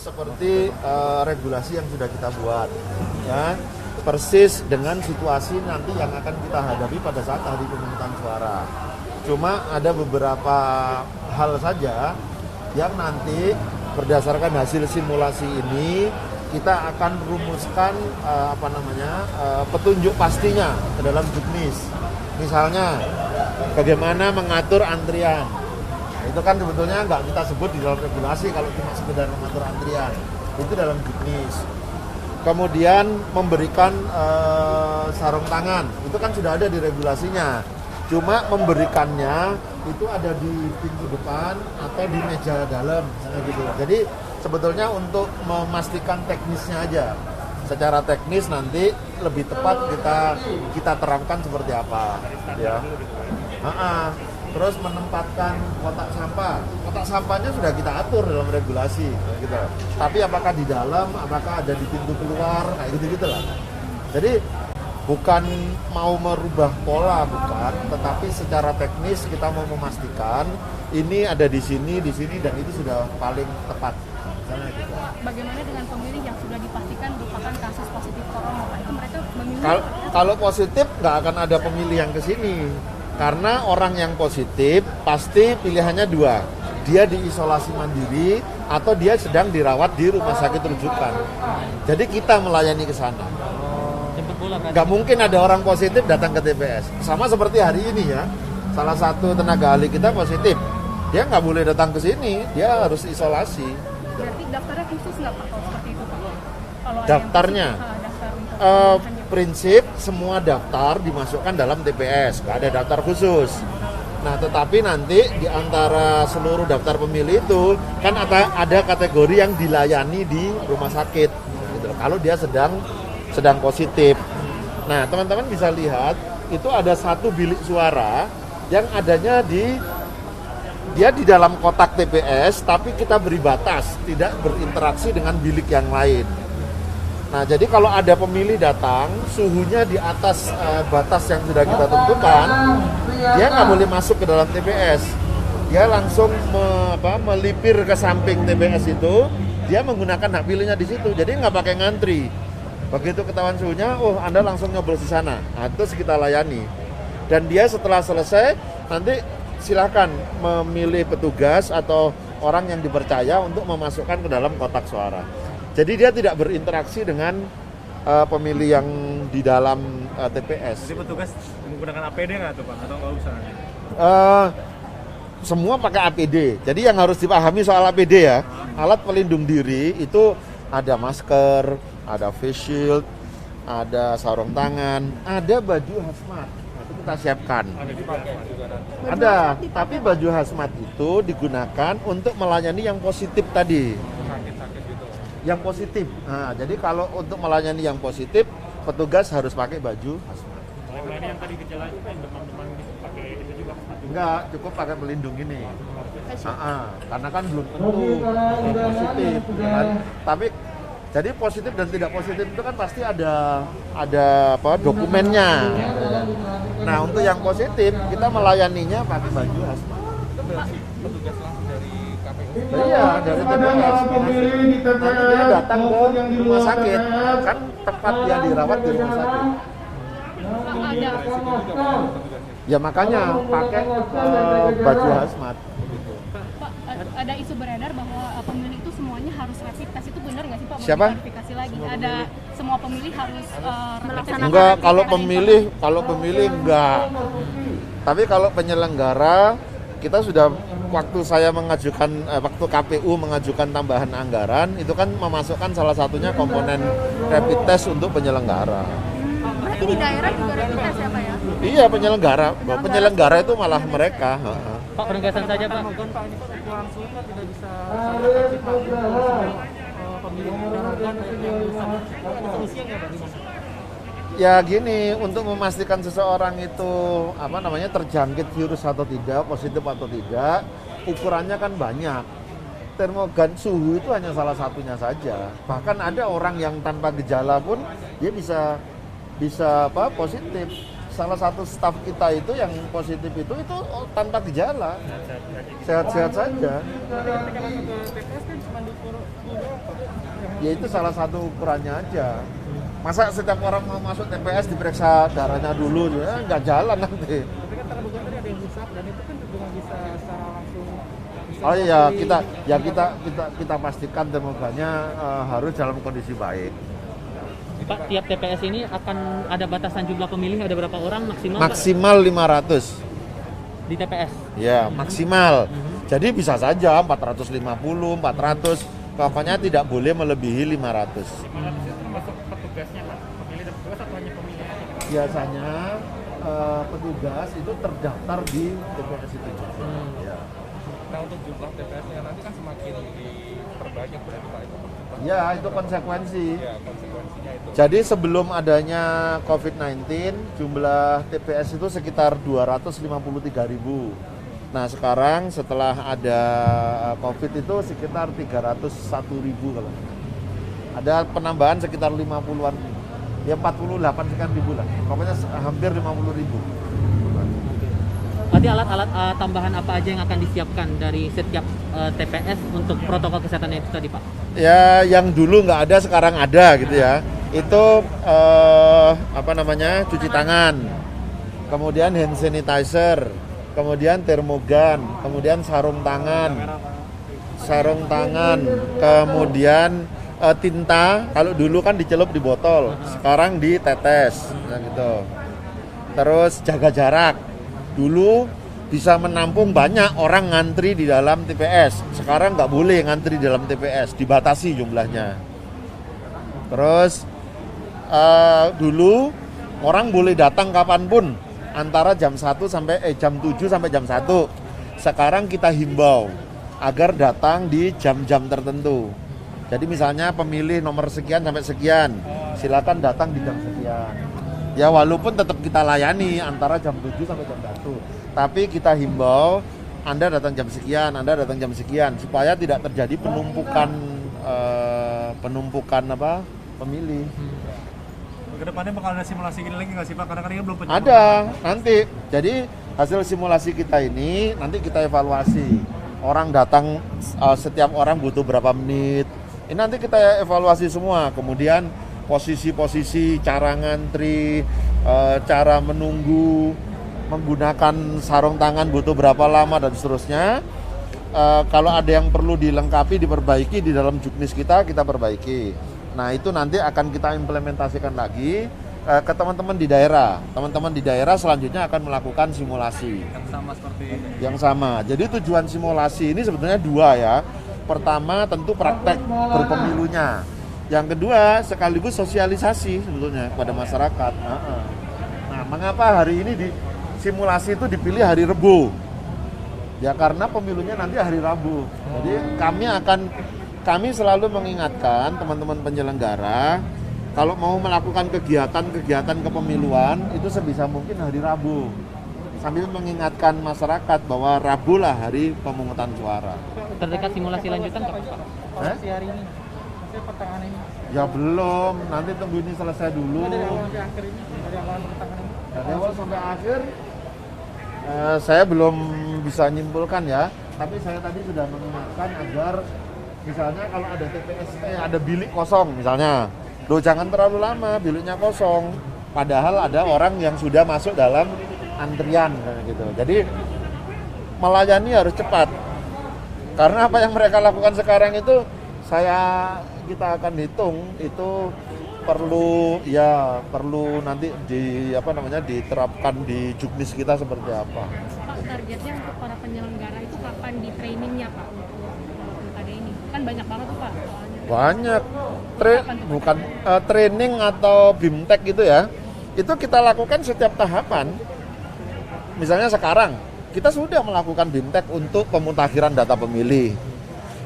seperti regulasi yang sudah kita buat, ya, persis dengan situasi nanti yang akan kita hadapi pada saat hari pemungutan suara. Cuma ada beberapa hal saja yang nanti berdasarkan hasil simulasi ini kita akan rumuskan petunjuk pastinya ke dalam juknis. Misalnya bagaimana mengatur antrian. Nah, itu kan sebetulnya nggak kita sebut di dalam regulasi kalau cuma sekedar mengatur antrian. Itu dalam juknis. Kemudian memberikan sarung tangan. Itu kan sudah ada di regulasinya. Cuma memberikannya itu ada di pintu depan atau di meja dalam, misalnya gitu. Jadi sebetulnya untuk memastikan teknisnya aja. Secara teknis nanti lebih tepat kita terangkan seperti apa, ya. Terus menempatkan kotak sampah. Kotak sampahnya sudah kita atur dalam regulasi, gitu. Tapi apakah di dalam, apakah ada di pintu keluar, nah gitu-gitu lah. Jadi bukan mau merubah pola, bukan, tetapi secara teknis kita mau memastikan ini ada di sini, dan itu sudah paling tepat. Gitu. Bagaimana dengan pemilih yang sudah dipastikan merupakan kasus positif corona, Pak? Itu mereka memilih? Kalau positif nggak akan ada pemilih yang ke sini. Karena orang yang positif pasti pilihannya dua. Dia diisolasi mandiri atau dia sedang dirawat di rumah sakit rujukan. Jadi kita melayani ke sana. Nggak mungkin ada orang positif datang ke TPS. Sama seperti hari ini ya, salah satu tenaga ahli kita positif. Dia nggak boleh datang ke sini, dia harus isolasi. Berarti daftarnya khusus nggak Pak kalau seperti itu Pak? Kalau daftarnya? daftar untuk prinsip semua daftar dimasukkan dalam TPS, nggak ada daftar khusus. Nah, tetapi nanti di antara seluruh daftar pemilih itu kan ada kategori yang dilayani di rumah sakit, gitu. Kalau dia sedang positif. Nah, teman-teman bisa lihat itu ada satu bilik suara yang adanya dia di dalam kotak TPS, tapi kita beri batas, tidak berinteraksi dengan bilik yang lain. Nah, jadi kalau ada pemilih datang, suhunya di atas batas yang sudah kita tentukan, dia nggak boleh masuk ke dalam TPS. Dia langsung melipir ke samping TPS itu, dia menggunakan hak pilihnya di situ, jadi nggak pakai ngantri. Begitu ketahuan suhunya, Anda langsung nyoblos di sana. Nah, itu kita layani. Dan dia setelah selesai, nanti silakan memilih petugas atau orang yang dipercaya untuk memasukkan ke dalam kotak suara. Jadi dia tidak berinteraksi dengan pemilih yang di dalam TPS. Jadi petugas menggunakan APD nggak tuh Pak? Atau nggak usah? Semua pakai APD. Jadi yang harus dipahami soal APD ya, alat pelindung diri itu ada masker, ada face shield, ada sarung tangan, ada baju hazmat. Itu kita siapkan. Ada, tapi baju hazmat itu digunakan untuk melayani yang positif tadi. Yang positif. Nah, jadi kalau untuk melayani yang positif, petugas harus pakai baju hazmat. Kalau melayani yang tadi gejala itu kan demam-demam gitu, pakai itu juga? Enggak, cukup pakai pelindung ini. Karena kan belum tentu positif, kan? Tapi jadi positif dan tidak positif itu kan pasti ada dokumennya. Nah, untuk yang positif kita melayaninya pakai baju hazmat. Itu berarti petugas langsung dari KPU? Iya, dari TPS. Nanti dia datang ke rumah sakit, kan tempat dia dirawat di rumah sakit. Ya makanya pakai baju hazmat. Pak, ada isu beredar bahwa pemilih itu semuanya harus rapid test, itu benar nggak sih Pak? Siapa? Verifikasi lagi. Ada semua pemilih harus melaksanakan. Enggak, kalau pemilih enggak. Tapi kalau penyelenggara kita sudah waktu KPU mengajukan tambahan anggaran itu kan memasukkan salah satunya komponen rapid test untuk penyelenggara. Berarti di daerah juga rapid test ya Pak ya? Iya, penyelenggara itu malah mereka. Pak, penegasan saja Pak. Pak, ini Pak ukuran suhu kan tidak bisa sangat Pak. Pemilih dan yang bisa. Ada solusinya nggak Pak? Ya gini, untuk memastikan seseorang itu terjangkit virus atau tidak, positif atau tidak, ukurannya kan banyak. Termogan suhu itu hanya salah satunya saja. Bahkan ada orang yang tanpa gejala pun dia bisa positif. salah satu staf kita itu yang positif itu tanpa gejala, sehat-sehat saja. Tapi ketika masuk ke TPS kan cuma diukur Ya itu salah satu ukurannya aja. Masa setiap orang mau masuk TPS diperiksa darahnya dulu, ya nggak jalan nanti. tapi kan tadi bukan tadi ada yang rusak dan itu kan juga nggak bisa secara langsung bisa Oh iya, diakui. kita pastikan temukannya harus dalam kondisi baik. Pak, tiap TPS ini akan ada batasan jumlah pemilih, ada berapa orang maksimal? Pak? Maksimal 500. Di TPS. Ya, maksimal. Jadi bisa saja 450, 400. Pokoknya tidak boleh melebihi 500. 500 itu termasuk petugasnya Pak, pemilih dan petugas atau hanya pemilih aja? Biasanya petugas itu terdaftar di TPS itu. Ya. Nah untuk jumlah TPS-nya nanti kan semakin diperbanyak berarti Pak itu jumlah. Ya, itu konsekuensi. Ya konsekuensinya itu. Jadi sebelum adanya COVID-19, jumlah TPS itu sekitar 253.000. Nah sekarang setelah ada COVID itu sekitar 301.000 kalau. Ada penambahan sekitar 50-an, ya 48 sekian ribu lah. Pokoknya hampir 50.000. Berarti alat-alat tambahan apa aja yang akan disiapkan dari setiap TPS untuk protokol kesehatan itu tadi Pak? Ya yang dulu nggak ada sekarang ada gitu ya. Itu cuci tangan, kemudian hand sanitizer, kemudian termogan, kemudian sarung tangan, kemudian tinta. Kalau dulu kan dicelup di botol, sekarang ditetes, gitu. Terus jaga jarak. Dulu bisa menampung banyak orang ngantri di dalam TPS. Sekarang nggak boleh ngantri di dalam TPS, dibatasi jumlahnya. Terus dulu orang boleh datang kapanpun antara jam 1 sampai jam 7 sampai jam 1. Sekarang kita himbau agar datang di jam-jam tertentu. Jadi misalnya pemilih nomor sekian sampai sekian, silakan datang di jam sekian. Ya walaupun tetap kita layani antara jam 7 sampai jam 1. Tapi kita himbau Anda datang jam sekian, Anda datang jam sekian supaya tidak terjadi penumpukan pemilih. Kedepannya bakal ada simulasi gini lagi nggak sih Pak? Karena kan ini belum penyembuhan. Ada nanti. Jadi hasil simulasi kita ini nanti kita evaluasi. Orang datang setiap orang butuh berapa menit. Ini nanti kita evaluasi semua. Kemudian posisi-posisi, cara ngantri, cara menunggu, menggunakan sarung tangan butuh berapa lama dan seterusnya. Kalau ada yang perlu dilengkapi, diperbaiki di dalam juknis kita perbaiki. Nah itu nanti akan kita implementasikan lagi ke teman-teman di daerah. Teman-teman di daerah selanjutnya akan melakukan simulasi. Yang sama seperti ini. Yang sama. Jadi tujuan simulasi ini sebetulnya dua ya. Pertama tentu praktek berpemilunya. Yang kedua sekaligus sosialisasi sebetulnya kepada masyarakat. Nah mengapa hari ini di simulasi itu dipilih hari Rebo? Ya karena pemilunya nanti hari Rabu. Jadi kami selalu mengingatkan teman-teman penyelenggara kalau mau melakukan kegiatan kepemiluan itu sebisa mungkin hari Rabu. Sambil mengingatkan masyarakat bahwa Rabu lah hari pemungutan suara. Terdekat simulasi lanjutan Pak? Simulasi hari ini. Maksudnya pertengahan ini. Ya belum, nanti tunggu ini selesai dulu. Dari awal sampai akhir ini. Dari awal pertengahan ini. Dari awal sampai akhir saya belum bisa nyimpulkan ya, tapi saya tadi sudah mengingatkan agar misalnya kalau ada TPS, ada bilik kosong misalnya, jangan terlalu lama biliknya kosong, padahal ada orang yang sudah masuk dalam antrian gitu. Jadi melayani harus cepat, karena apa yang mereka lakukan sekarang itu kita akan hitung itu perlu nanti diterapkan di juknis kita seperti apa. Pak, targetnya untuk para penyelenggara itu kapan di trainingnya Pak untuk pilkada ini? Kan banyak banget tuh Pak soalnya. Banyak. Bukan training atau BIMTEK gitu ya. Itu kita lakukan setiap tahapan. Misalnya sekarang kita sudah melakukan BIMTEK untuk pemutakhiran data pemilih.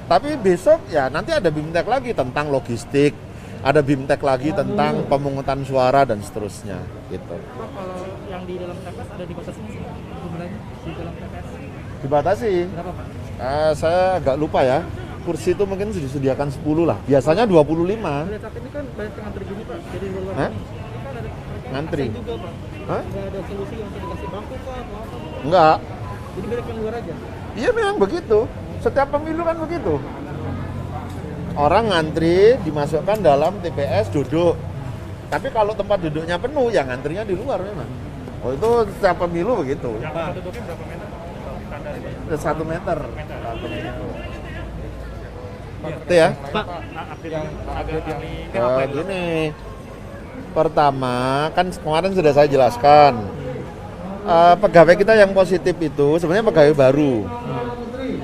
Tapi besok ya nanti ada BIMTEK lagi tentang logistik. Ada BIMTEK lagi tentang pemungutan suara dan seterusnya gitu. Pak, kalau yang di dalam TPS ada dibatasi nggak sih jumlahnya di dalam TPS? Dibatasi. Berapa Pak? Saya agak lupa ya. Kursi itu mungkin disediakan 10 lah. Biasanya 25. Lihat saat ini kan banyak yang ngantri gini Pak. Jadi luar Hah? ini. Kan ada mereka Ngantri. absen juga Pak. Hah? Nggak ada solusi yang bisa dikasih bangku kah atau apa? Enggak. Jadi mirip yang luar aja. Iya memang begitu. Setiap pemilu kan begitu. Orang ngantri dimasukkan dalam TPS duduk. Tapi kalau tempat duduknya penuh, ya ngantrinya di luar memang. Oh itu setiap pemilu begitu. Yang duduknya berapa meter? Standar 1 meter. Itu ya. Pak, Gini. Pertama, kan kemarin sudah saya jelaskan. Pegawai kita yang positif itu sebenarnya pegawai baru.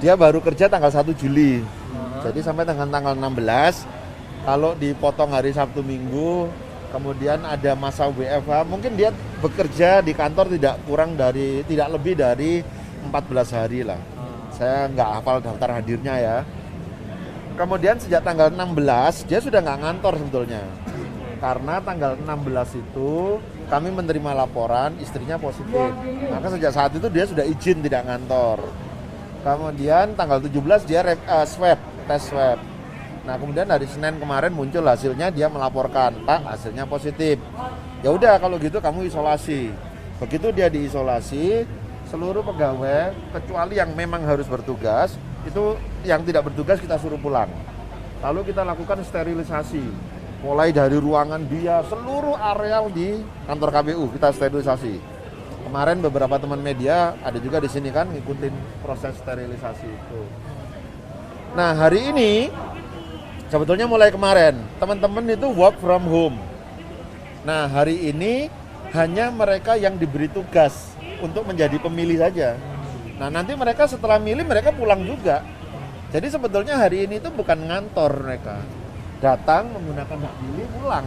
Dia baru kerja tanggal 1 Juli. Jadi sampai dengan tanggal 16, kalau dipotong hari Sabtu Minggu, kemudian ada masa WFH, mungkin dia bekerja di kantor tidak lebih dari 14 hari lah. Saya nggak hafal daftar hadirnya ya. Kemudian sejak tanggal 16 dia sudah nggak ngantor sebetulnya. Karena tanggal 16 itu kami menerima laporan istrinya positif. Maka sejak saat itu dia sudah izin tidak ngantor. Kemudian tanggal 17 dia tes swab. Nah, kemudian hari Senin kemarin muncul hasilnya, dia melaporkan, "Pak, hasilnya positif." Ya udah kalau gitu kamu isolasi. Begitu dia diisolasi, seluruh pegawai kecuali yang memang harus bertugas, itu yang tidak bertugas kita suruh pulang. Lalu kita lakukan sterilisasi. Mulai dari ruangan dia, seluruh areal di kantor KPU kita sterilisasi. Kemarin beberapa teman media ada juga di sini kan ngikutin proses sterilisasi itu. Nah, hari ini sebetulnya mulai kemarin teman-teman itu work from home. Nah, hari ini hanya mereka yang diberi tugas untuk menjadi pemilih saja. Nah, nanti mereka setelah milih mereka pulang juga. Jadi sebetulnya hari ini itu bukan ngantor mereka. Datang menggunakan hak pilih, pulang.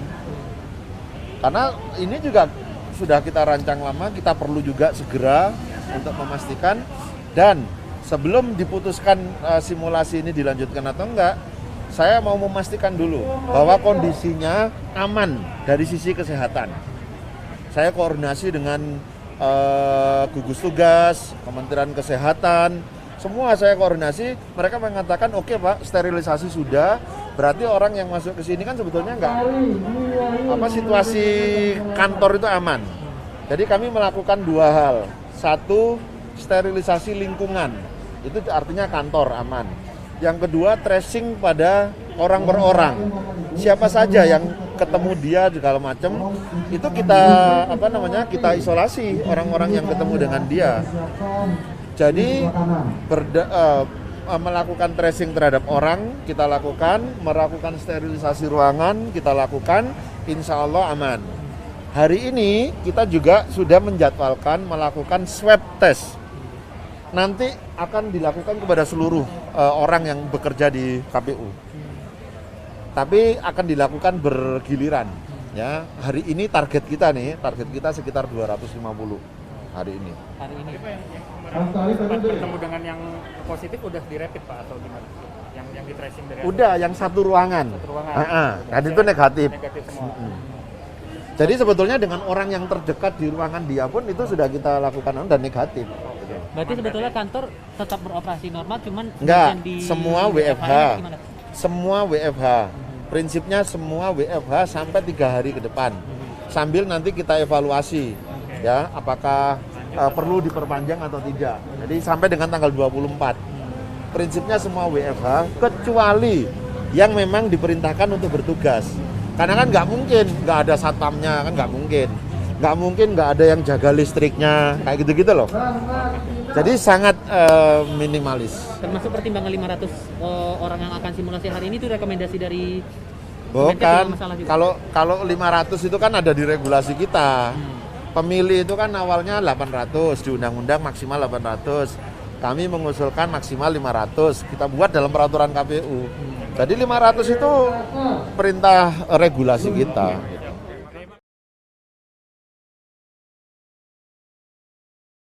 Karena ini juga sudah kita rancang lama, kita perlu juga segera untuk memastikan, dan sebelum diputuskan simulasi ini dilanjutkan atau enggak, saya mau memastikan dulu bahwa kondisinya aman dari sisi kesehatan. Saya koordinasi dengan gugus tugas, Kementerian Kesehatan, semua saya koordinasi. Mereka mengatakan oke Pak, sterilisasi sudah. Berarti orang yang masuk ke sini kan sebetulnya situasi kantor itu aman. Jadi kami melakukan 2 hal. 1, sterilisasi lingkungan. Itu artinya kantor aman. Yang kedua, tracing pada orang per orang. Siapa saja yang ketemu dia segala macam, itu kita isolasi orang-orang yang ketemu dengan dia. Jadi melakukan tracing terhadap orang kita lakukan, melakukan sterilisasi ruangan kita lakukan, insya Allah aman. Hari ini kita juga sudah menjadwalkan melakukan swab test. Nanti akan dilakukan kepada seluruh orang yang bekerja di KPU. Tapi akan dilakukan bergiliran. Ya, hari ini target kita sekitar 250 hari ini. hari ini. Sempat bertemu dengan yang positif udah dirapid Pak atau gimana? Yang di tracing dari Udah, yang satu ruangan. Kan itu negatif. Negatif semua. Jadi sebetulnya dengan orang yang terdekat di ruangan dia pun itu sudah kita lakukan dan negatif. Berarti sebetulnya kantor tetap beroperasi normal, cuman Enggak, bagian di semua WFH. gimana? Semua WFH. Prinsipnya semua WFH sampai 3 hari ke depan. Sambil nanti kita evaluasi ya, apakah perlu diperpanjang atau tidak. Jadi sampai dengan tanggal 24. Prinsipnya semua WFH kecuali yang memang diperintahkan untuk bertugas. Karena kan nggak mungkin nggak ada satpamnya, kan nggak mungkin nggak ada yang jaga listriknya, kayak gitu-gitu loh. Jadi sangat minimalis. Termasuk pertimbangan 500 orang yang akan simulasi hari ini itu rekomendasi dari Bukan, kalau 500 itu kan ada di regulasi kita. Pemilih itu kan awalnya 800, di undang-undang maksimal 800. Kami mengusulkan maksimal 500, kita buat dalam peraturan KPU. Jadi 500 itu perintah regulasi kita.